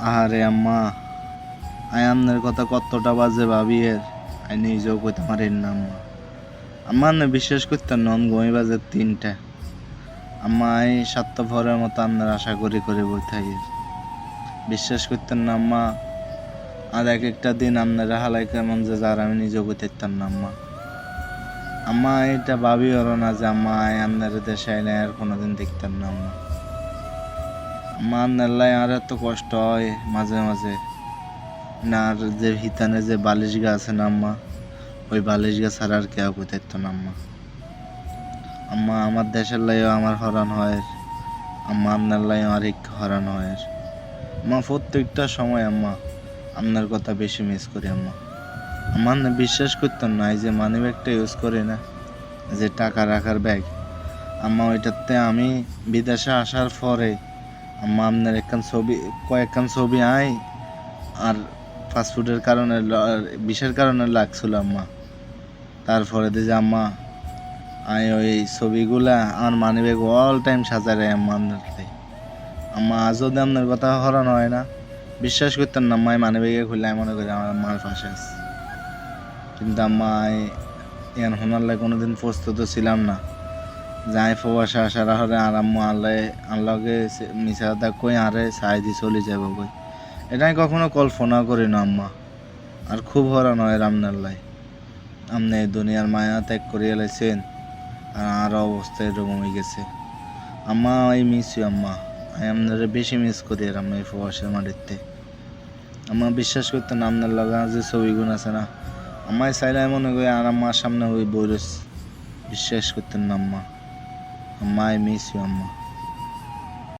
আহারে আম্মা, আই আপনার কথা কতটা বাজে ভাবি এর আই নিজেও কইতে পারেন না আম্মা। আম্মা না বিশ্বাস করতেন নন ঘুমাই বাজে 3টা। আম্মা আই স্বার্থপরের মতো আপনার আশা করে বই থাকি। বিশ্বাস করতেন না আম্মা, আর এক একটা দিন আপনারা হালাই কেমন যে যার আমি নিজেও কইতে পারতাম না আম্মা। আম্মা এটা ভাবি হলো না যে আম্মা আপনার দেশে আইলে আর কোনোদিন দেখতাম না আম্মা। আম্মা আপনার লাই আর এত কষ্ট হয় মাঝে মাঝে না, আর যে হিতানে যে বালিশ গা আছে না আম্মা, ওই বালিশ গা ছাড়া আর কেউ কইতে না আম্মা। আম্মা আমার দেশের লাইও আমার হরান হয়, আম্মা আপনার লাইও আর এক হরান হয়। আম্মা প্রত্যেকটা সময় আম্মা আপনার কথা বেশি মিস করি আম্মা। আমার না বিশ্বাস করতেন না, এই যে মানি ব্যাগটা ইউজ করি না, যে টাকা রাখার ব্যাগ আম্মা, ওইটাতে আমি বিদেশে আসার পরে আম্মা আপনার কয়েকখান ছবি আই আর ফাস্টফুডের কারণে বিষের কারণে লাগছিল আম্মা। তারপরে যে আম্মা আমি ওই ছবিগুলা আমার মানি ব্যাগ অল টাইম সাজায় রাই আম্মা আপনার তাই। আম্মা আজও আপনার কথা হরানো হয় না, বিশ্বাস করতেন না আম্মা, মানি ব্যাগে খুললে মনে করি আমার মার পাশে আছে। কিন্তু আম্মা ইয়ান হোনার লাই কোনোদিন প্রস্তুত ছিলাম না, যাই প্রবাসে আসার হরে আর আম্মা আল্লাহকে মিশা কথা কই আরে সাই দি চলে যাব কই, এটাই কখনো কল্পনা করি না আম্মা। আর খুব হরান হয় আপনার লাই, আপনি এই দুনিয়ার মায়া ত্যাগ করিয়া লাইছেন আর অবস্থা এরকম হয়ে গেছে। আম্মা আই মিস ইউ আম্মা, আমি আপনার বেশি মিস করি আর আম্মা এই প্রবাসের মাটিতে। আম্মা বিশ্বাস করতেন আপনার লাগা যে ছবিগুলো আছে না, আম্মাই চাইলে মনে করি আর আম্মার সামনে ওই বইরস, বিশ্বাস করতেন না আম্মা। আম্মা আই মিস ইউ আম্মা।